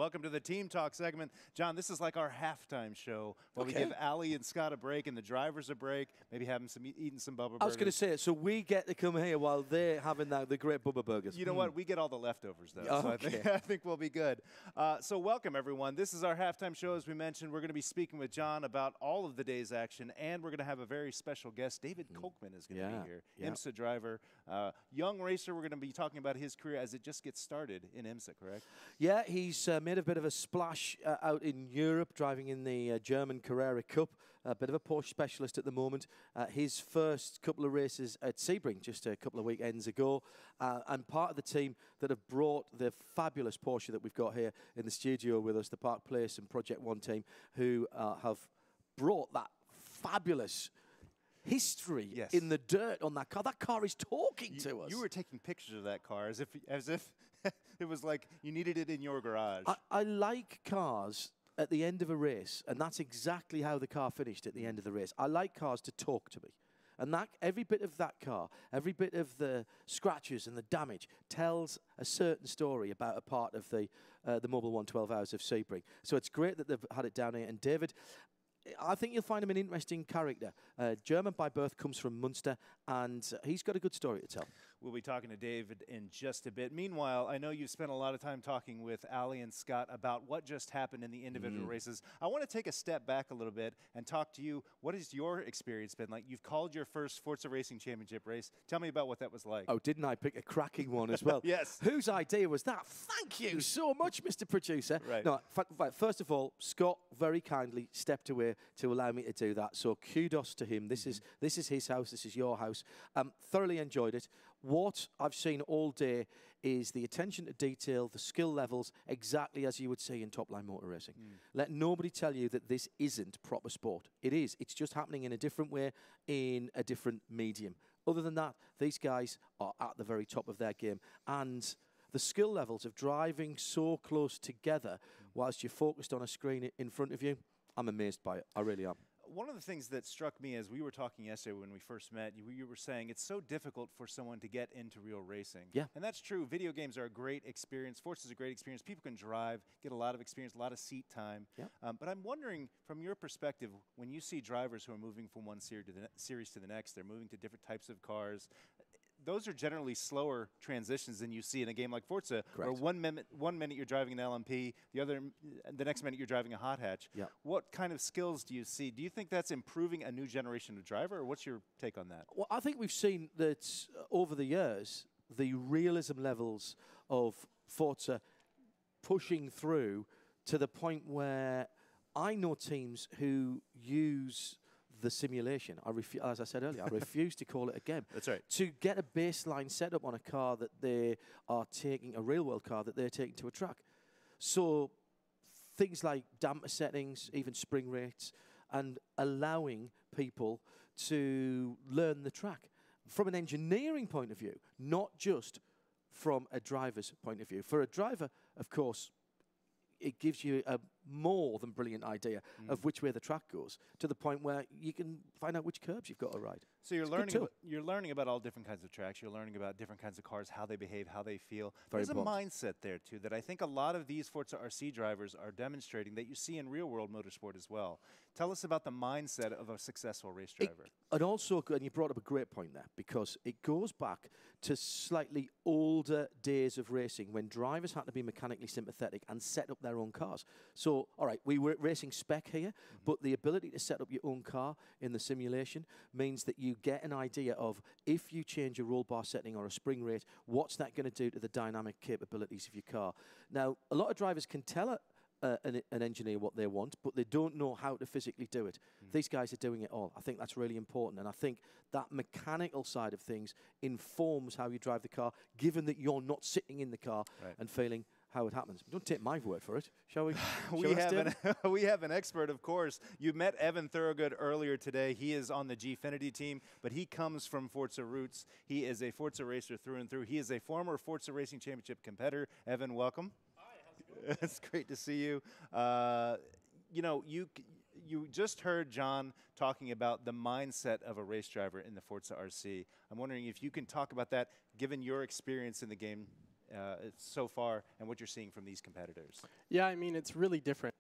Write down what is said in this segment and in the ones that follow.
Welcome to the Team Talk segment. John, this is like our halftime show where we give Ali and Scott a break and the drivers a break, maybe having some eating some Bubba burgers. I was going to say it, so we get to come here while they're having the great Bubba burgers. You know what? We get all the leftovers, though, so I think we'll be good. So welcome, everyone. This is our halftime show. As we mentioned, we're going to be speaking with John about all of the day's action, and we're going to have a very special guest. David Cohen is going to be here, IMSA driver, young racer. We're going to be talking about his career as it just gets started in IMSA, correct? Yeah, he's made a bit of a splash out in Europe, driving in the German Carrera Cup. A bit of a Porsche specialist at the moment. His first couple of races at Sebring just a couple of weekends ago, and part of the team that have brought the fabulous Porsche that we've got here in the studio with us, the Park Place and Project One team, who have brought that fabulous history in the dirt on that car. That car is talking to us. You were taking pictures of that car as if it was like you needed it in your garage. I like cars at the end of a race, and that's exactly how the car finished at the end of the race. I like cars to talk to me. And that every bit of that car, every bit of the scratches and the damage tells a certain story about a part of the Mobile 1 12 Hours of Sebring. So it's great that they've had it down here. And David, I think you'll find him an interesting character. German by birth, comes from Munster, and he's got a good story to tell. We'll be talking to David in just a bit. Meanwhile, I know you've spent a lot of time talking with Ali and Scott about what just happened in the individual races. I want to take a step back a little bit and talk to you. What has your experience been like? You've called your first Forza Racing Championship race. Tell me about what that was like. Oh, didn't I pick a cracking one as well? Yes. Whose idea was that? Thank you so much, Mr. Producer. Right. No, first of all, Scott very kindly stepped away to allow me to do that. So kudos to him. This is his house. This is your house. Thoroughly enjoyed it. What I've seen all day is the attention to detail, the skill levels, exactly as you would see in top-line motor racing. Let nobody tell you that this isn't proper sport. It is. It's just happening in a different way, in a different medium. Other than that, these guys are at the very top of their game. And the skill levels of driving so close together whilst you're focused on a screen in front of you, I'm amazed by it. I really am. One of the things that struck me as we were talking yesterday when we first met, you were saying it's so difficult for someone to get into real racing. Yeah. And that's true. Video games are a great experience. Forza is a great experience. People can drive, get a lot of experience, a lot of seat time. Yeah. But I'm wondering, from your perspective, when you see drivers who are moving from one series to the next, they're moving to different types of cars, those are generally slower transitions than you see in a game like Forza, where one minute you're driving an LMP, the next minute you're driving a hot hatch. Yeah. What kind of skills do you see? Do you think that's improving a new generation of driver, or what's your take on that? Well, I think we've seen that over the years, the realism levels of Forza pushing through to the point where I know teams who use the simulation. As I said earlier, I refuse to call it a game. That's right. To get a baseline setup on a car that they are taking, a real-world car that they're taking to a track. So things like damper settings, even spring rates, and allowing people to learn the track from an engineering point of view, not just from a driver's point of view. For a driver, of course, it gives you a more than brilliant idea of which way the track goes, to the point where you can find out which curbs you've got to ride. So you're learning about all different kinds of tracks. You're learning about different kinds of cars, how they behave, how they feel. There's a mindset there, too, that I think a lot of these ForzaRC drivers are demonstrating that you see in real-world motorsport as well. Tell us about the mindset of a successful race driver. And also, and you brought up a great point there, because it goes back to slightly older days of racing when drivers had to be mechanically sympathetic and set up their own cars. So, all right, we were racing spec here, but the ability to set up your own car in the simulation means that you get an idea of, if you change a roll bar setting or a spring rate, what's that going to do to the dynamic capabilities of your car? Now, a lot of drivers can tell an engineer what they want, but they don't know how to physically do it. These guys are doing it all. I think that's really important, and I think that mechanical side of things informs how you drive the car, given that you're not sitting in the car and feeling how it happens. Don't take my word for it, shall we? We have an expert, of course. You met Evan Thorogood earlier today. He is on the Gfinity team, but he comes from Forza roots. He is a Forza racer through and through. He is a former Forza Racing Championship competitor. Evan, welcome. Hi, how's it going? It's great to see you. You know, you just heard John talking about the mindset of a race driver in the ForzaRC. I'm wondering if you can talk about that, given your experience in the game so far and what you're seeing from these competitors? Yeah, I mean, it's really different.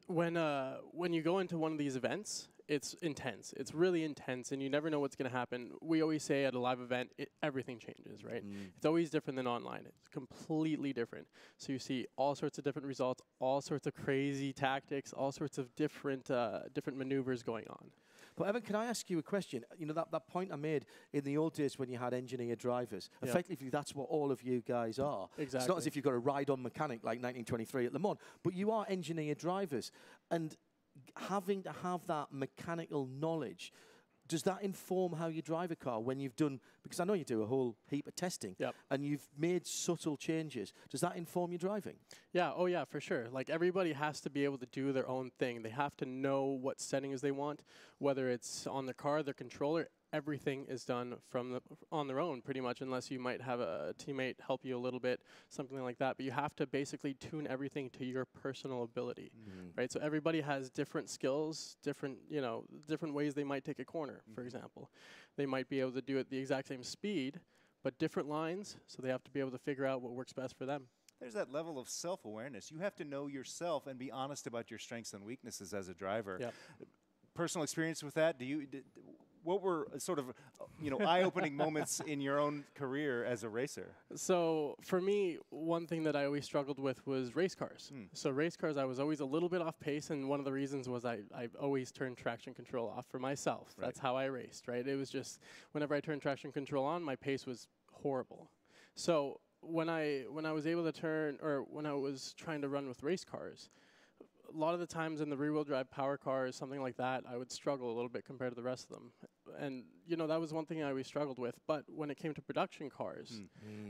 When you go into one of these events, it's intense. It's really intense, and you never know what's going to happen. We always say at a live event, everything changes, right? It's always different than online. It's completely different. So you see all sorts of different results, all sorts of crazy tactics, all sorts of different maneuvers going on. But Evan, can I ask you a question? You know, that point I made in the old days when you had engineer drivers, effectively that's what all of you guys are. Exactly. It's not as if you've got a ride-on mechanic like 1923 at Le Mans, but you are engineer drivers. And having to have that mechanical knowledge, does that inform how you drive a car when you've done, because I know you do a whole heap of testing, and you've made subtle changes. Does that inform your driving? Yeah, oh yeah, for sure. Like everybody has to be able to do their own thing. They have to know what settings they want, whether it's on their car, their controller. Everything is done on their own pretty much, unless you might have a teammate help you a little bit, something like that. But you have to basically tune everything to your personal ability, right? So everybody has different skills, different ways they might take a corner, for example. They might be able to do it the exact same speed, but different lines, so they have to be able to figure out what works best for them. There's that level of self-awareness. You have to know yourself and be honest about your strengths and weaknesses as a driver. Personal experience with that? What were sort of, eye-opening moments in your own career as a racer? So for me, one thing that I always struggled with was race cars. So race cars, I was always a little bit off pace, and one of the reasons was I always turned traction control off for myself. Right. That's how I raced, right? It was just whenever I turned traction control on, my pace was horrible. So when I was able to turn, or when I was trying to run with race cars, a lot of the times in the rear-wheel drive power cars, something like that, I would struggle a little bit compared to the rest of them. And, that was one thing I always struggled with. But when it came to production cars,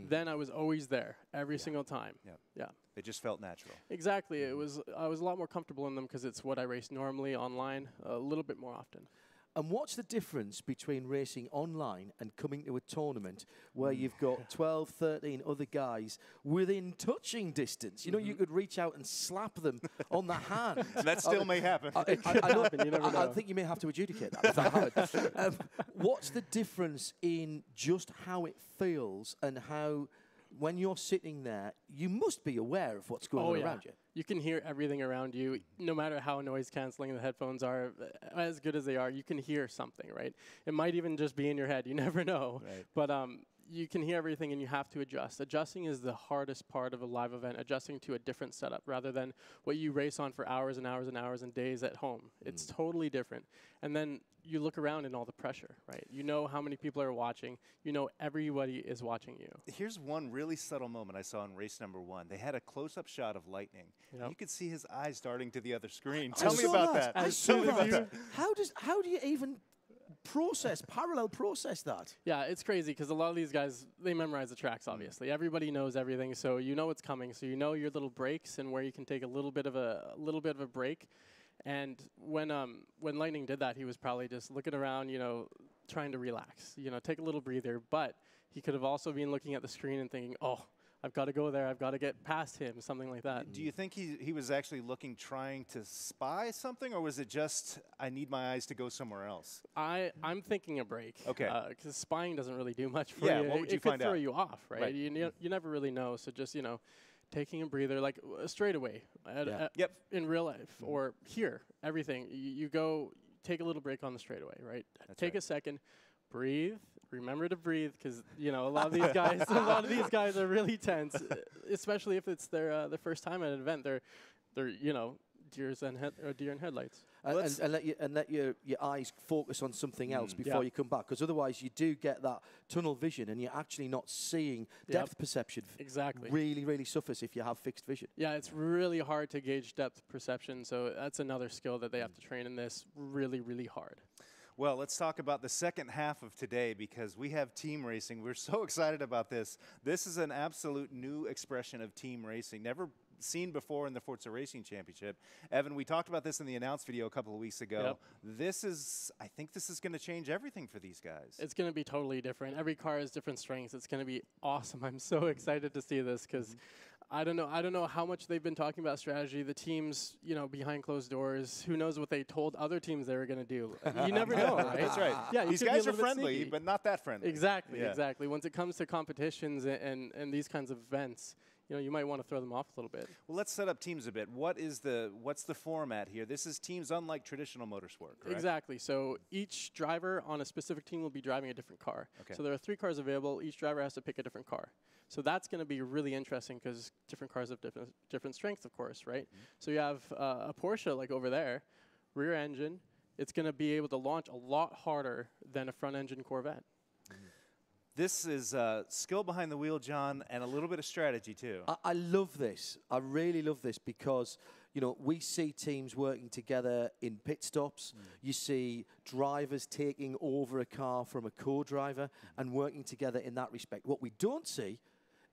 then I was always there every single time. Yeah. They just felt natural. Exactly. I was a lot more comfortable in them because it's what I race normally online a little bit more often. And what's the difference between racing online and coming to a tournament where you've got 12, 13 other guys within touching distance? You know, you could reach out and slap them on the hand. That still may happen. I think you may have to adjudicate that. If that happened. What's the difference in just how it feels and how, when you're sitting there, you must be aware of what's going on around you? You can hear everything around you, no matter how noise canceling the headphones are, as good as they are, you can hear something, right? It might even just be in your head, you never know. Right. But you can hear everything and you have to adjust. Adjusting is the hardest part of a live event, adjusting to a different setup rather than what you race on for hours and hours and hours and days at home. It's totally different. And then you look around and all the pressure, right? You know how many people are watching. You know everybody is watching you. Here's one really subtle moment I saw in race number 1. They had a close-up shot of Lightning. You could see his eyes darting to the other screen. Tell me about that. Tell me about that. How do you even parallel process that? Yeah, it's crazy because a lot of these guys, they memorize the tracks, obviously. Everybody knows everything, so you know what's coming. So you know your little breaks and where you can take a little bit of a break. And when Lightning did that, he was probably just looking around, trying to relax, take a little breather. But he could have also been looking at the screen and thinking, oh, I've got to go there. I've got to get past him, something like that. Do you think he was actually trying to spy something, or was it just, I need my eyes to go somewhere else? I'm thinking a break. Okay. Because spying doesn't really do much for you. What would you it find could throw you off, right? Right. You never really know. So just, taking a breather, like straight away in real life or here, everything. You go take a little break on the straightaway, right? Take a second, breathe. Remember to breathe, because a lot of these guys are really tense, especially if it's their first time at an event. They're deer in headlights. And let your eyes focus on something else before you come back, because otherwise you do get that tunnel vision and you're actually not seeing depth perception. Exactly. Really suffers if you have fixed vision. Yeah, it's really hard to gauge depth perception, so that's another skill that they have to train in this really hard. Well, let's talk about the second half of today, because we have team racing. We're so excited about this. This is an absolute new expression of team racing, never seen before in the Forza Racing Championship. Evan, we talked about this in the announce video a couple of weeks ago. I think this is going to change everything for these guys. It's going to be totally different. Every car has different strengths. It's going to be awesome. I'm so excited to see this because I don't know how much they've been talking about strategy. The teams, behind closed doors, who knows what they told other teams they were going to do. You never know, right? That's right. Yeah, these guys are friendly, but not that friendly. Exactly, exactly. Once it comes to competitions and these kinds of events, you might want to throw them off a little bit. Well, let's set up teams a bit. What's the format here? This is teams unlike traditional motorsport, correct? Exactly. So each driver on a specific team will be driving a different car. Okay. So there are 3 cars available. Each driver has to pick a different car. So that's going to be really interesting because different cars have different strengths, of course, right? Mm-hmm. So you have a Porsche like over there, rear engine. It's going to be able to launch a lot harder than a front engine Corvette. Mm-hmm. This is skill behind the wheel, John, and a little bit of strategy, too. I love this. I really love this because, we see teams working together in pit stops. You see drivers taking over a car from a co-driver and working together in that respect. What we don't see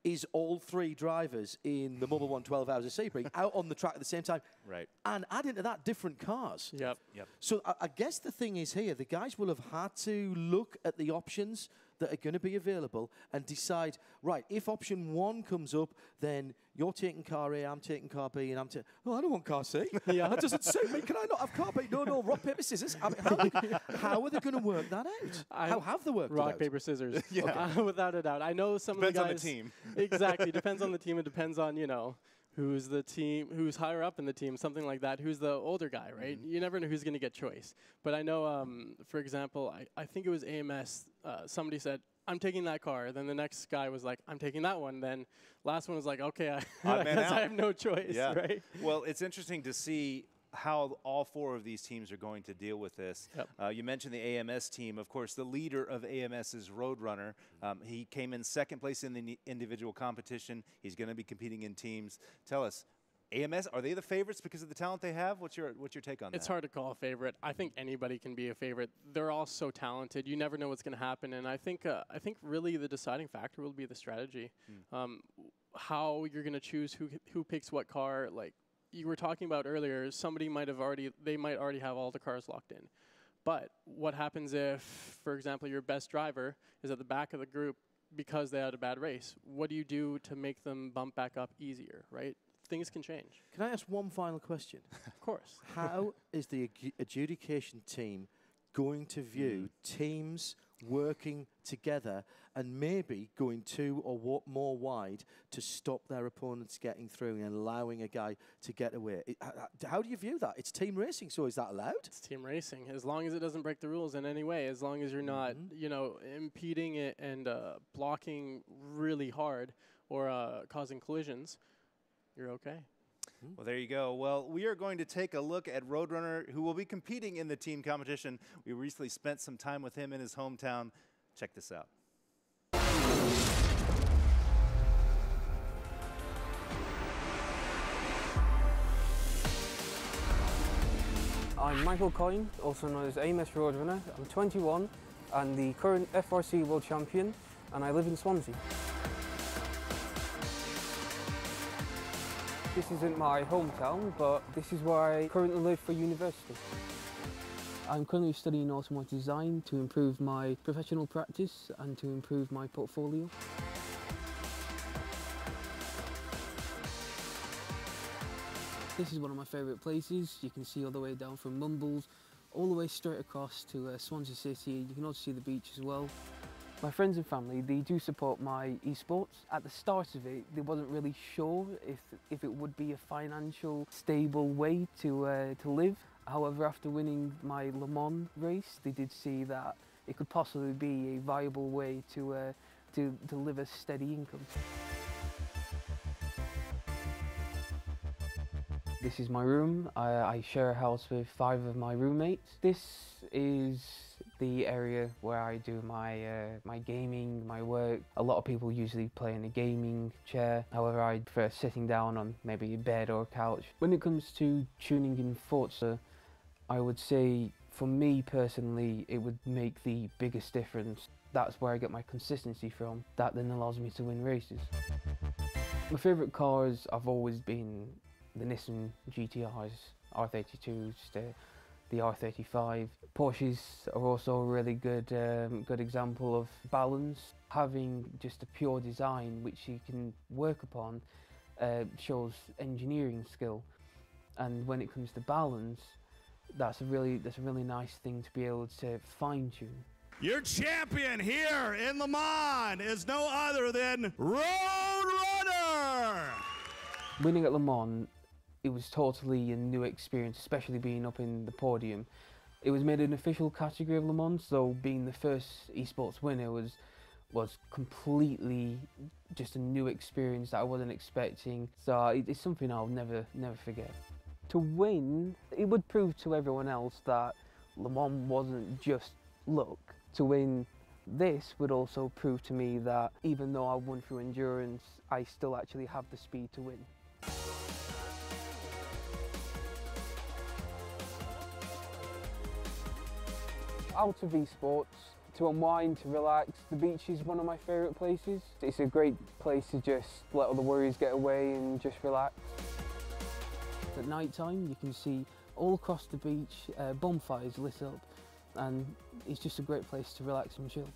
is all 3 drivers in the Mobile 1 12 Hours of Sebring out on the track at the same time. Right. And add into that different cars. Yep. So I guess the thing is here, the guys will have had to look at the options that are going to be available and decide, right, if option 1 comes up, then you're taking car A, I'm taking car B, and I don't want car C. That doesn't suit me. Can I not have car B? No, rock, paper, scissors. I mean, how are they going to work that out? How have they worked it out? Rock, paper, scissors. Yeah. Without a doubt. I know some Depends of the guys. on the team. Exactly. Depends on the team. It depends on, who's the team, who's higher up in the team, something like that, who's the older guy, right? You never know who's going to get choice. But I know, for example, I think it was AMS, somebody said, I'm taking that car. Then the next guy was like, I'm taking that one. Then last one was like, okay, I guess I have no choice, right? Well, it's interesting to see how all 4 of these teams are going to deal with this. Yep. You mentioned the AMS team. Of course, the leader of AMS is Roadrunner. He came in 2nd place in the individual competition. He's going to be competing in teams. Tell us, AMS, are they the favorites because of the talent they have? What's your take on that? It's hard to call a favorite. I think anybody can be a favorite. They're all so talented. You never know what's going to happen. And I think really the deciding factor will be the strategy. How you're going to choose who picks what car. Like you were talking about earlier, somebody might already have all the cars locked in. But what happens if, for example, your best driver is at the back of the group because they had a bad race? What do you do to make them bump back up easier, right? Things can change. Can I ask one final question? Of course. How is the adjudication team going to view teams working together and maybe going 2 or more wide to stop their opponents getting through and allowing a guy to get away? How do you view that? It's team racing, so is that allowed? It's team racing. As long as it doesn't break the rules in any way, as long as you're not, impeding it and blocking really hard or causing collisions, you're okay. Well, there you go. Well, we are going to take a look at Roadrunner, who will be competing in the team competition. We recently spent some time with him in his hometown. Check this out. I'm Michael Cohen, also known as AMS Roadrunner. I'm 21 and the current FRC World Champion, and I live in Swansea. This isn't my hometown, but this is where I currently live for university. I'm currently studying automotive design to improve my professional practice and to improve my portfolio. This is one of my favourite places. You can see all the way down from Mumbles, all the way straight across to Swansea City. You can also see the beach as well. My friends and family, they do support my esports. At the start of it, they wasn't really sure if it would be a financial, stable way to live. However, after winning my Le Mans race, they did see that it could possibly be a viable way to live a steady income. This is my room. I share a house with 5 of my roommates. This is the area where I do my gaming, my work. A lot of people usually play in a gaming chair. However, I prefer sitting down on maybe a bed or a couch. When it comes to tuning in Forza, I would say for me personally, it would make the biggest difference. That's where I get my consistency from. That then allows me to win races. My favourite cars have always been the Nissan GTRs, R32s, the R35. Porsches are also a really good example of balance. Having just a pure design which you can work upon shows engineering skill. And when it comes to balance, that's a really nice thing to be able to fine tune. Your champion here in Le Mans is no other than Roadrunner! Winning at Le Mans, it was totally a new experience, especially being up in the podium. It was made an official category of Le Mans, so being the first esports winner was completely just a new experience that I wasn't expecting. So it's something I'll never forget. To win, it would prove to everyone else that Le Mans wasn't just luck. To win this would also prove to me that even though I won through endurance, I still actually have the speed to win. Out of esports, to unwind, to relax, the beach is one of my favourite places. It's a great place to just let all the worries get away and just relax. At night time, you can see all across the beach bonfires lit up, and it's just a great place to relax and chill.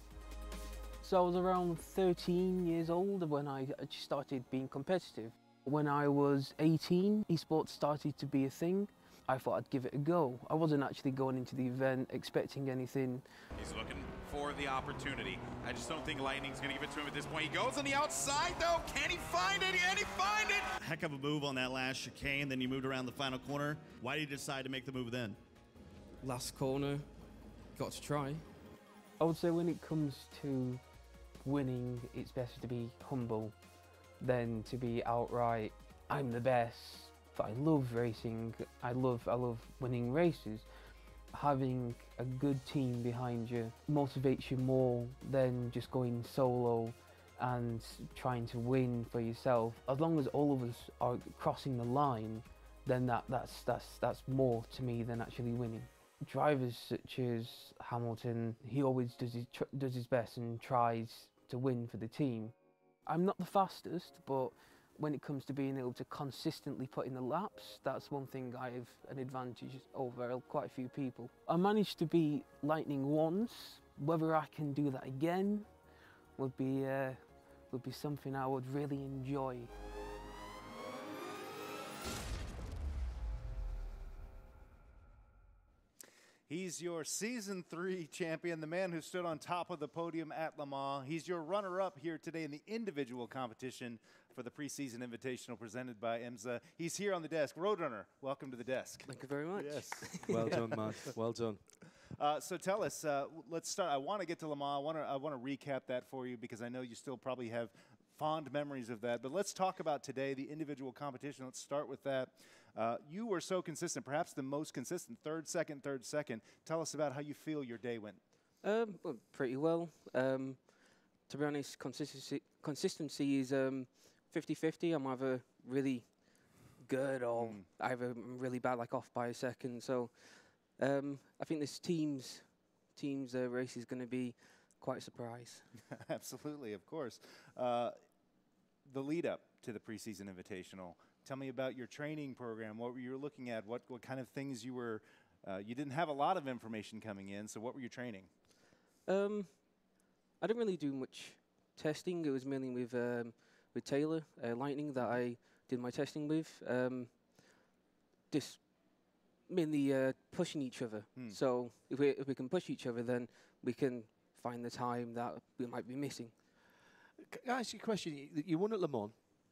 So I was around 13 years old when I started being competitive. When I was 18, esports started to be a thing. I thought I'd give it a go. I wasn't actually going into the event expecting anything. He's looking for the opportunity. I just don't think Lightning's going to give it to him at this point. He goes on the outside, though. Can he find it? Can he find it? Heck of a move on that last chicane, then you moved around the final corner. Why did you decide to make the move then? Last corner, got to try. I would say when it comes to winning, it's better to be humble than to be outright, I'm the best. I love racing, I love winning races. Having a good team behind you motivates you more than just going solo and trying to win for yourself. As long as all of us are crossing the line, then that's more to me than actually winning. Drivers such as Hamilton, he always does his best and tries to win for the team. I'm not the fastest, but when it comes to being able to consistently put in the laps, that's one thing I have an advantage over quite a few people. I managed to beat Lightning once. Whether I can do that again would be something I would really enjoy. He's your Season 3 champion, the man who stood on top of the podium at Le Mans. He's your runner-up here today in the individual competition for the Pre-season Invitational presented by IMSA. He's here on the desk. Roadrunner, welcome to the desk. Thank you very much. Yes. Well done, man. Well done. So tell us, let's start. I want to get to Le Mans. I want to recap that for you because I know you still probably have fond memories of that. But let's talk about today, the individual competition. Let's start with that. You were so consistent, perhaps the most consistent, third, second. Tell us about how you feel your day went. Well, pretty well. To be honest, consistency is 50-50. I'm either really good or either I'm really bad, like off by a second. So I think this team's race is going to be quite a surprise. Absolutely, of course. The lead up to the Pre-season Invitational. Tell me about your training program. What were you looking at? What kind of things you were? You didn't have a lot of information coming in, so what were you training? I didn't really do much testing. It was mainly with Taylor Lightning that I did my testing with. Just mainly pushing each other. So if we can push each other, then we can find the time that we might be missing. Can I ask you a question? You won at Le Mans,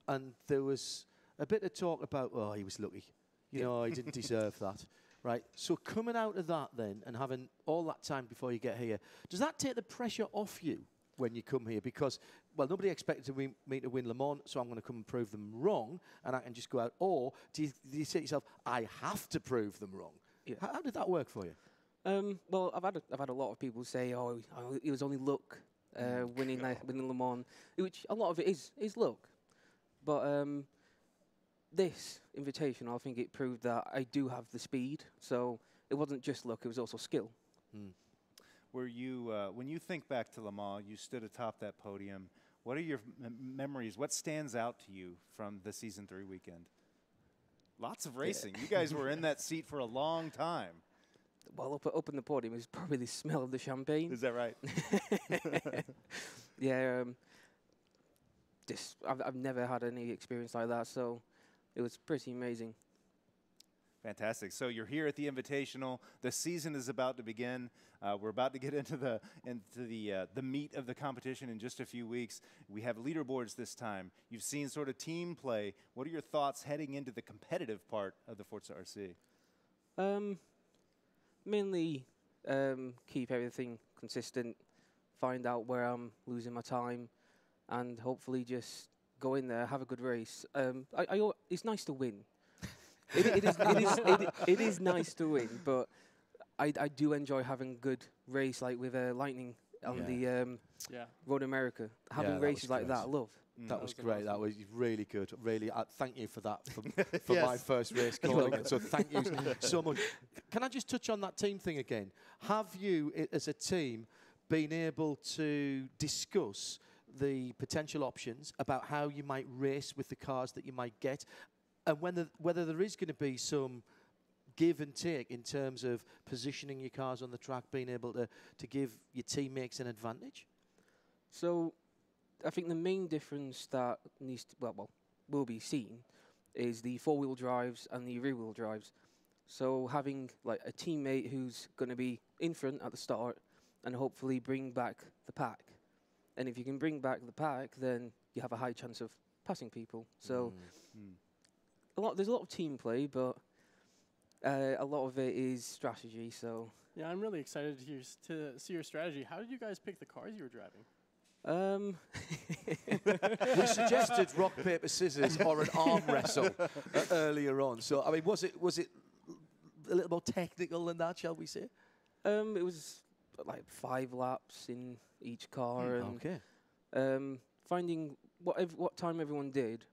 and there was a bit of talk about, oh, he was lucky. You know, he didn't deserve that. Right? So coming out of that then and having all that time before you get here, does that take the pressure off you when you come here? Because, well, nobody expected me to win Le Mans, so I'm going to come and prove them wrong, and I can just go out. Or do you say to yourself, I have to prove them wrong? Yeah. How did that work for you? Well, I've had a lot of people say, oh, it was only luck winning Le Mans, which a lot of it is luck. But this invitation, I think it proved that I do have the speed. So it wasn't just luck; it was also skill. Were you, when you think back to Le Mans, you stood atop that podium. What are your memories? What stands out to you from the Season 3 weekend? Lots of racing. You guys were in that seat for a long time. Well, up in the podium is probably the smell of the champagne. Is that right? Yeah. I've never had any experience like that, so it was pretty amazing. Fantastic. So you're here at the Invitational. The season is about to begin. We're about to get into the meat of the competition in just a few weeks. We have leaderboards this time. You've seen sort of team play. What are your thoughts heading into the competitive part of the ForzaRC? Mainly keep everything consistent, find out where I'm losing my time, and hopefully just go in there, have a good race. It's nice to win. It is nice to win, but I do enjoy having a good race, like with Lightning on the Road America. Having races like that, I love. That was great. That was really good. Really, thank you for that for my first race calling it. So thank you so much. Can I just touch on that team thing again? Have you, as a team, been able to discuss the potential options about how you might race with the cars that you might get, and whether there is going to be some give and take in terms of positioning your cars on the track, being able to give your teammates an advantage? So I think the main difference that needs to, will be seen is the four-wheel drives and the rear-wheel drives. So having like a teammate who's going to be in front at the start and hopefully bring back the pack. And if you can bring back the pack, then you have a high chance of passing people. So there's a lot of team play, but a lot of it is strategy. So yeah, I'm really excited to see your strategy. How did you guys pick the cars you were driving? We suggested rock, paper, scissors or an arm wrestle earlier on. So, I mean, was it a little more technical than that, shall we say? It was like 5 laps in each car, and finding what time everyone did.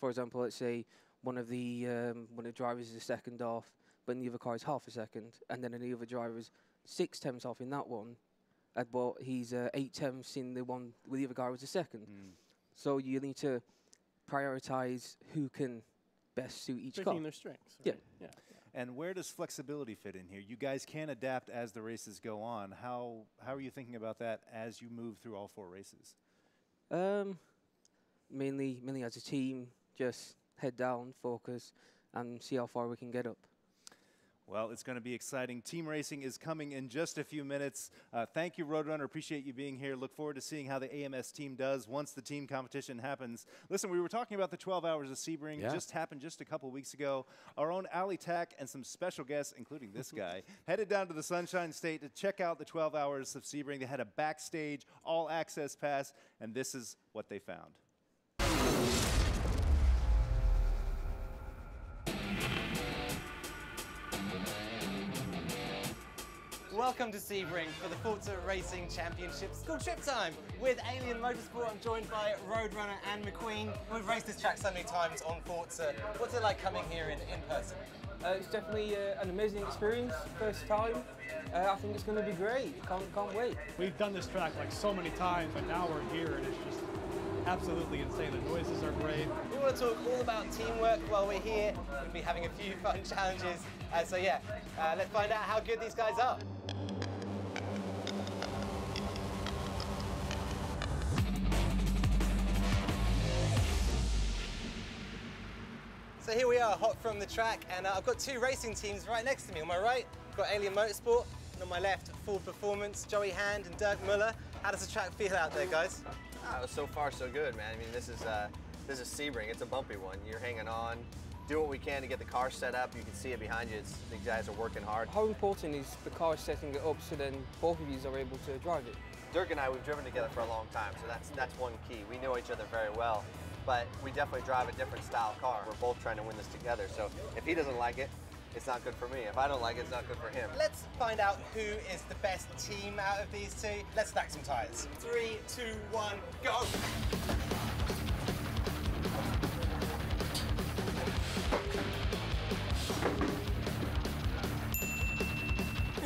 For example, let's say one of the drivers is a second off, but the other car is half a second, and then the other driver is 6 tenths off in that one. But he's 8 tenths in the one where the other guy was a second. So you need to prioritize who can best suit each car. Picking their strengths. Right? Yeah. And where does flexibility fit in here? You guys can adapt as the races go on. How are you thinking about that as you move through all 4 races? Mainly as a team, just head down, focus, and see how far we can get up. Well, it's going to be exciting. Team racing is coming in just a few minutes. Thank you, Roadrunner. Appreciate you being here. Look forward to seeing how the AMS team does once the team competition happens. Listen, we were talking about the 12 Hours of Sebring. Just happened just a couple weeks ago. Our own Ali Tack and some special guests, including this guy, headed down to the Sunshine State to check out the 12 Hours of Sebring. They had a backstage all-access pass, and this is what they found. Welcome to Sebring for the Forza Racing Championship School Trip Time. With Alien Motorsport, I'm joined by Roadrunner and McQueen. We've raced this track so many times on Forza. What's it like coming here in person? It's definitely an amazing experience, first time. I think it's going to be great, can't wait. We've done this track like so many times, but now we're here and it's just absolutely insane. The noises are great. We want to talk all about teamwork while we're here. We'll be having a few fun challenges. So yeah, let's find out how good these guys are. So here we are, hot from the track, and I've got 2 racing teams right next to me. On my right, I've got Alien Motorsport, and on my left, Ford Performance, Joey Hand and Dirk Muller. How does the track feel out there, guys? So far, so good, man. I mean, this is Sebring. It's a bumpy one. You're hanging on. Do what we can to get the car set up. You can see it behind you. The guys are working hard. How important is the car setting it up so then both of you are able to drive it? Dirk and I, we've driven together for a long time, so that's one key. We know each other very well, but we definitely drive a different style car. We're both trying to win this together, so if he doesn't like it, it's not good for me. If I don't like it, it's not good for him. Let's find out who is the best team out of these 2. Let's stack some tyres. 3, 2, 1, go!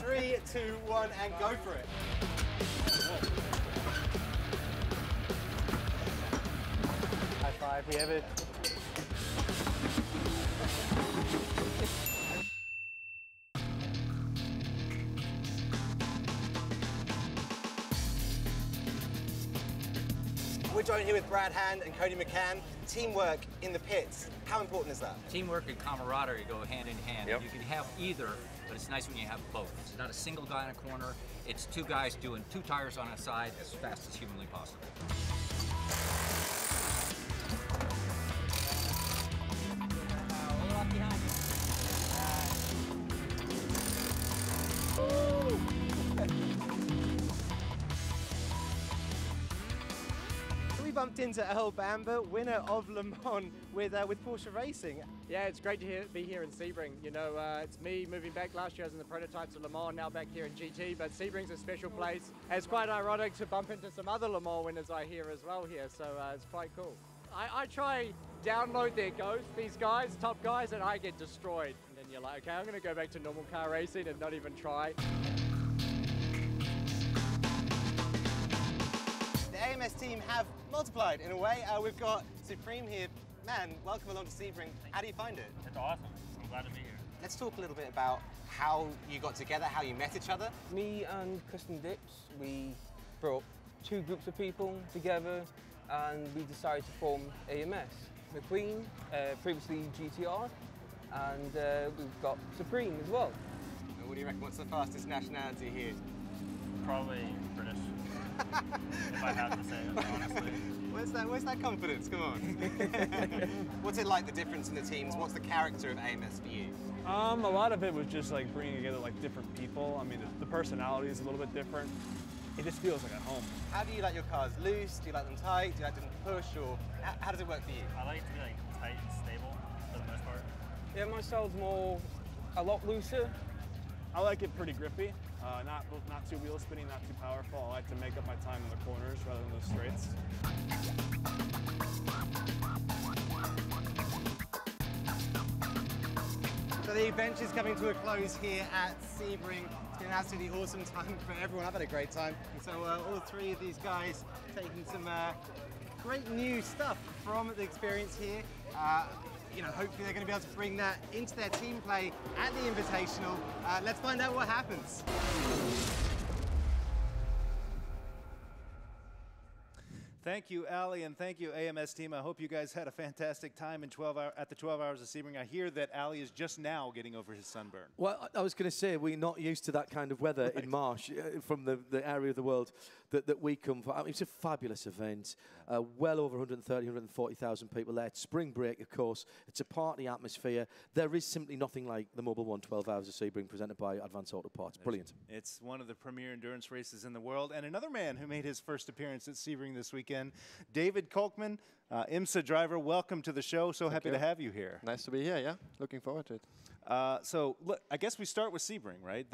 3, 2, 1, and go for it. High five, we have it. We're joined here with Brad Hand and Cody McCann. Teamwork in the pits. How important is that? Teamwork and camaraderie go hand in hand. Yep. You can have either, but it's nice when you have both. It's not a single guy in a corner. It's two guys doing 2 tires on a side as fast as humanly possible. We bumped into Earl Bamber, winner of Le Mans with Porsche Racing. Yeah, it's great to be here in Sebring. You know, it's me moving back last year. I was in the prototypes of Le Mans, now back here in GT, but Sebring's a special place. It's quite ironic to bump into some other Le Mans winners I hear as well here, so it's quite cool. I try download their ghosts, these guys, top guys, and I get destroyed. And then you're like, okay, I'm going to go back to normal car racing and not even try. The AMS team have multiplied in a way. We've got Supreme here. Man, welcome along to Sebring. How do you find it? It's awesome. I'm glad to be here. Let's talk a little bit about how you got together, how you met each other. Me and Custom Dips, we brought 2 groups of people together and we decided to form AMS. McQueen, previously GTR, and we've got Supreme as well. What do you reckon? What's the fastest nationality here? Probably British, if I have to say it, honestly. Where's that confidence? Come on. What's it like, the difference in the teams? What's the character of AMS for you? A lot of it was just like bringing together like different people. I mean, the personality is a little bit different. It just feels like at home. How do you like your cars? Loose? Do you like them tight? Do you like them push? Or how does it work for you? I like to be like tight and stable for the most part. Yeah, my style's a lot looser. I like it pretty grippy. Not too wheel spinning, not too powerful. I like to make up my time in the corners rather than the straights. So the bench is coming to a close here at Sebring. It's been an absolutely awesome time for everyone. I've had a great time. So all 3 of these guys taking some great new stuff from the experience here. You know, hopefully they're going to be able to bring that into their team play at the Invitational. Let's find out what happens. Thank you, Ali, and thank you, AMS team. I hope you guys had a fantastic time in at the 12 hours of Sebring. I hear that Ali is just now getting over his sunburn. Well, I was going to say, we're not used to that kind of weather in March from the area of the world that we come from. I mean, it's a fabulous event. Well over 130, 140,000 people there. It's spring break, of course. It's a party atmosphere. There is simply nothing like the Mobile One 12 Hours of Sebring presented by Advanced Auto Parts. Brilliant. It's one of the premier endurance races in the world. And another man who made his first appearance at Sebring this weekend, David Kolkman, IMSA driver. Welcome to the show. So happy to have you here. Nice to be here, yeah. Looking forward to it. So look, I guess we start with Sebring, right?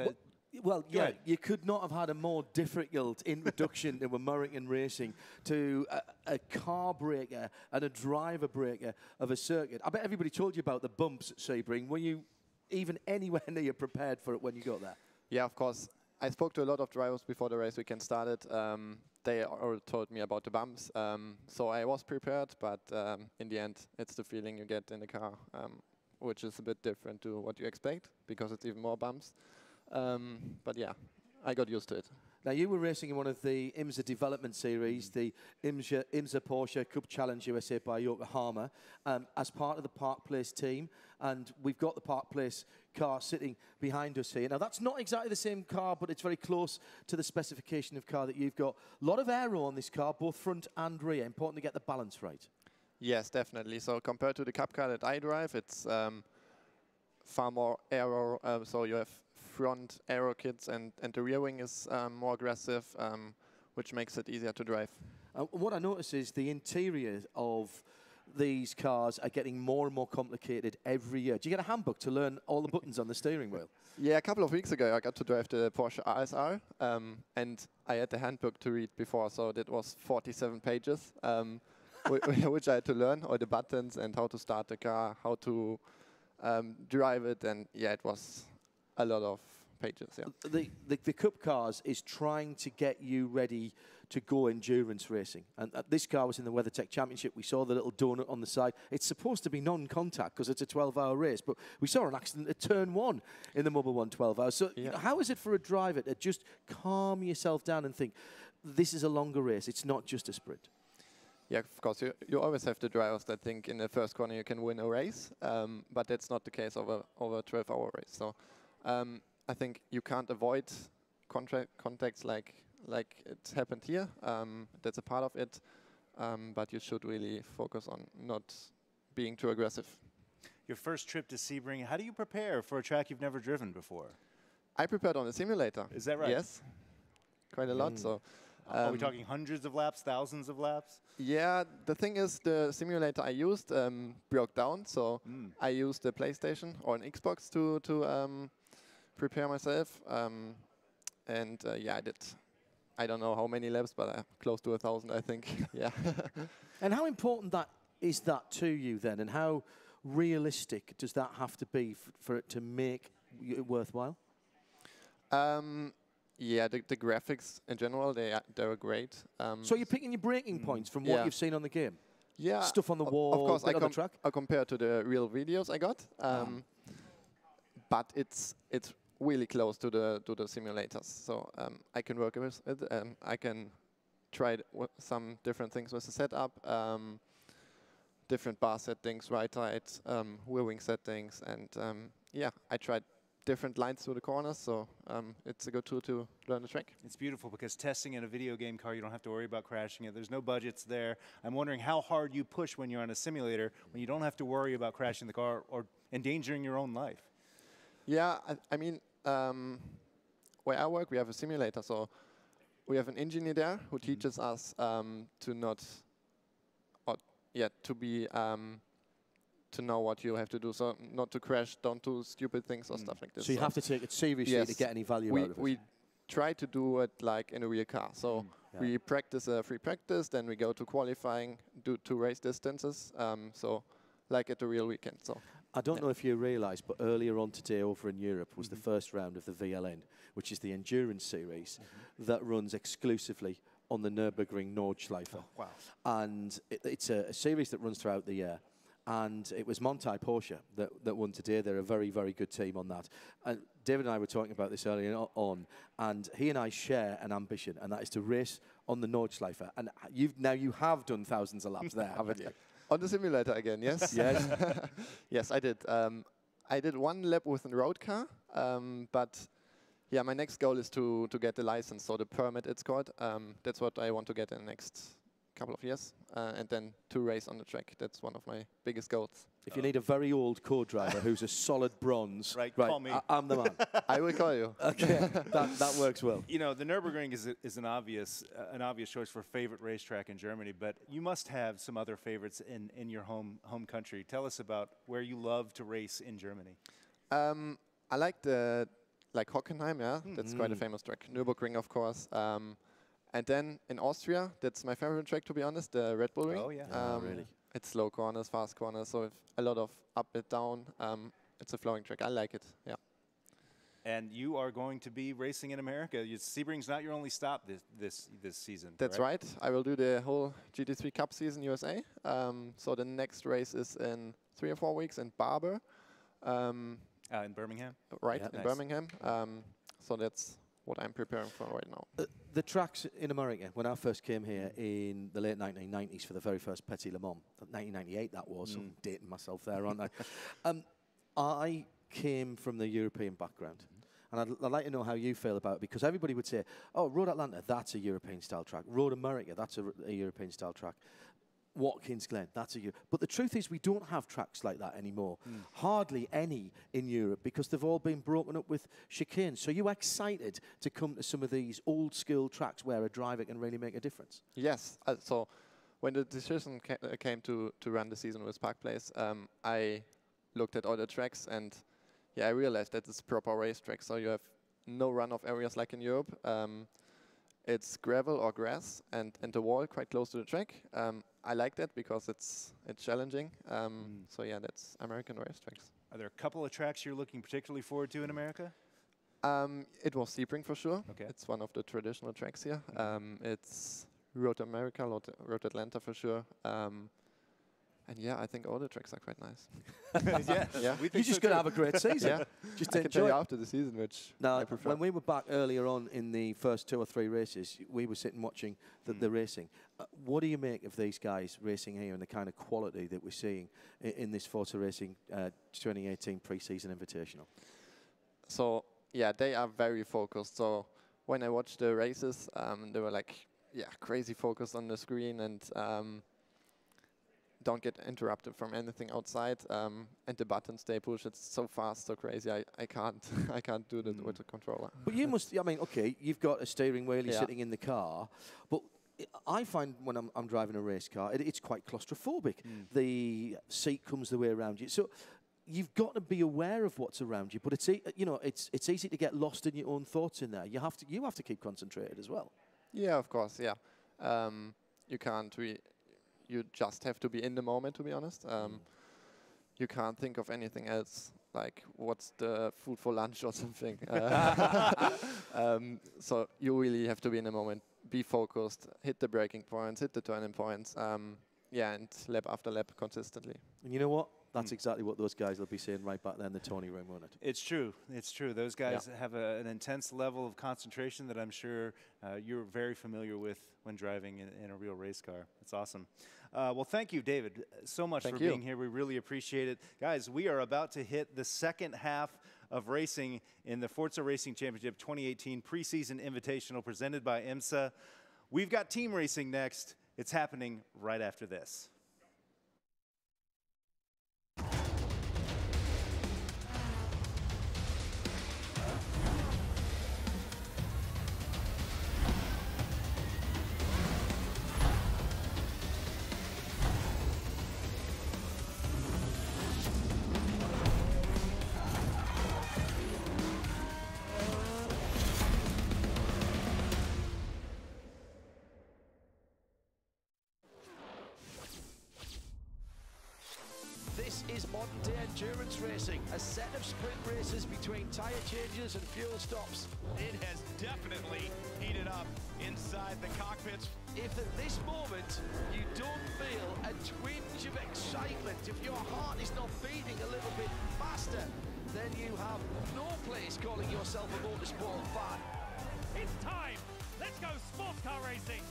Well, yeah, you could not have had a more difficult introduction to American racing, to a car breaker and a driver breaker of a circuit. I bet everybody told you about the bumps at Sebring. Were you even anywhere near prepared for it when you got there? Yeah, of course. I spoke to a lot of drivers before the race weekend started. They all told me about the bumps. So I was prepared, but in the end, it's the feeling you get in the car, which is a bit different to what you expect, because it's even more bumps. But yeah, I got used to it. Now, you were racing in one of the IMSA development series, the IMSA Porsche Cup Challenge USA by Yokohama, as part of the Park Place team. And we've got the Park Place car sitting behind us here. Now, that's not exactly the same car, but it's very close to the specification of car that you've got. A lot of aero on this car, both front and rear. Important to get the balance right. Yes, definitely. So compared to the Cup car that I drive, it's far more aero. So you have front aero kits, and the rear wing is more aggressive, which makes it easier to drive. What I notice is the interior of these cars are getting more and more complicated every year. Do you get a handbook to learn all the buttons on the steering wheel? Yeah, a couple of weeks ago I got to drive the Porsche RSR, and I had the handbook to read before, so that was 47 pages, which I had to learn, all the buttons and how to start the car, how to drive it, and yeah, it was a lot of pages. Yeah. The Cup cars is trying to get you ready to go endurance racing. And this car was in the WeatherTech Championship. We saw the little donut on the side. It's supposed to be non-contact because it's a 12-hour race, but we saw an accident at turn 1 in the Mobile One 12 hours. So you know, how is it for a driver to just calm yourself down and think, this is a longer race, it's not just a sprint? Yeah, of course, you always have the drivers that think in the first corner you can win a race, but that's not the case over a 12-hour race. So I think you can't avoid contacts like it happened here. That's a part of it, but you should really focus on not being too aggressive. Your first trip to Sebring, how do you prepare for a track you've never driven before? I prepared on a simulator. Is that right? Yes, quite a lot. So. Are we talking hundreds of laps, thousands of laps? Yeah, the thing is, the simulator I used broke down, so I used the PlayStation or an Xbox to prepare myself. Yeah, I did. I don't know how many laps, but close to 1,000, I think. Yeah. And how important is that to you then, and how realistic does that have to be for it to make it worthwhile? Yeah, the graphics in general, they're great. So you're picking your breaking points from what you've seen on the game? Yeah. Stuff on the wall, of course, on the track? I compare to the real videos I got. But it's really close to the simulators. So I can work with it. I can try some different things with the setup. Different bar settings, right height, wheel wing settings. And yeah, I tried different lines through the corners, so it's a good tool to learn the track. It's beautiful because testing in a video game car, you don't have to worry about crashing it. There's no budgets there. I'm wondering how hard you push when you're on a simulator when you don't have to worry about crashing the car or endangering your own life. Yeah, I mean, where I work, we have a simulator, so we have an engineer there who teaches us to not, to be to know what you have to do, so not to crash, don't do stupid things or stuff like this. So you have to take it seriously to get any value out of it. We try to do it like in a real car. So we practice a free practice, then we go to qualifying, do 2 race distances, so like at a real weekend. So I don't know if you realise, but earlier on today over in Europe was the first round of the VLN, which is the endurance series that runs exclusively on the Nürburgring Nordschleife. Oh, wow. And it's a series that runs throughout the year. And it was Montai Porsche that won today. They're a very, very good team on that. And David and I were talking about this earlier on, and he and I share an ambition, and that is to race on the Nordschleife. And you have done thousands of laps there, haven't you? On the simulator again, yes? Yes. Yes, I did. I did 1 lap with a road car, but yeah, my next goal is to get the license, so the permit it's called. That's what I want to get in the next couple of years, and then to race on the track. That's one of my biggest goals. If you need a very old co-driver who's a solid bronze, right, call me. I'm the man. I will call you. Okay, that works well. You know, the Nürburgring is an obvious choice for favorite racetrack in Germany, but you must have some other favorites in your home country. Tell us about where you love to race in Germany. I like Hockenheim, yeah, that's quite a famous track. Nürburgring, of course. And then in Austria, that's my favorite track, to be honest, the Red Bull Ring. Oh, yeah. Really? It's slow corners, fast corners, so a lot of up and down. It's a flowing track. I like it, yeah. And you are going to be racing in America. Sebring's not your only stop this season. That's right. I will do the whole GT3 Cup season USA. So the next race is in 3 or 4 weeks in Barber. In Birmingham? Right, yeah, in nice. Birmingham. So that's what I'm preparing for right now. The tracks in America, when I first came here in the late 1990s for the very first Petit Le Mans, 1998 that was, I'm dating myself there, aren't I? I came from the European background, and I'd like to know how you feel about it, because everybody would say, oh, Road Atlanta, that's a European-style track. Road America, that's a European-style track. Watkins Glen, that's a Europe. But the truth is we don't have tracks like that anymore. Hardly any in Europe, because they've all been broken up with chicanes. So you excited to come to some of these old-school tracks where a driver can really make a difference? Yes. So when the decision came to run the season with Park Place, I looked at all the tracks, and I realized that it's a proper racetrack. So you have no runoff areas like in Europe. It's gravel or grass, and the wall quite close to the track. I like that because it's challenging. So yeah, that's American racetracks. Are there a couple of tracks you're looking particularly forward to in America? It was Sebring for sure. Okay. It's one of the traditional tracks here. It's Road America, Road Atlanta for sure. And yeah, I think all the tracks are quite nice. Yeah. You're just going to have a great season. Yeah. Just I can tell you after the season, which I prefer. When we were back earlier on in the first 2 or 3 races, we were sitting watching the racing. What do you make of these guys racing here and the kind of quality that we're seeing in this Forza Racing 2018 Pre-season Invitational? So, yeah, they are very focused. So when I watched the races, they were like, crazy focused on the screen and don't get interrupted from anything outside. And the buttons they push, it's so fast, so crazy. I can't I can't do that with the controller. But you must. I mean, okay, you've got a steering wheel, you're sitting in the car, but I find when I'm driving a race car, it's quite claustrophobic. The seat comes the way around you, so you've got to be aware of what's around you. But it's easy to get lost in your own thoughts in there. You have to keep concentrated as well. Yeah, of course. Yeah, you can't. You just have to be in the moment, to be honest. You can't think of anything else, like what's the food for lunch or something. So you really have to be in the moment, be focused, hit the braking points, hit the turning points, and lap after lap consistently. And you know what? That's exactly what those guys will be saying right back there in the Tony room, won't it? It's true. It's true. Those guys have an intense level of concentration that I'm sure you're very familiar with when driving in a real race car. It's awesome. Well, thank you, David, so much for being here. We really appreciate it. Guys, we are about to hit the second half of racing in the Forza Racing Championship 2018 Pre-season Invitational presented by IMSA. We've got team racing next. It's happening right after this. This is modern-day endurance racing, a set of sprint races between tyre changes and fuel stops. It has definitely heated up inside the cockpits. If at this moment you don't feel a twinge of excitement, if your heart is not beating a little bit faster, then you have no place calling yourself a motorsport fan. It's time! Let's go sports car racing!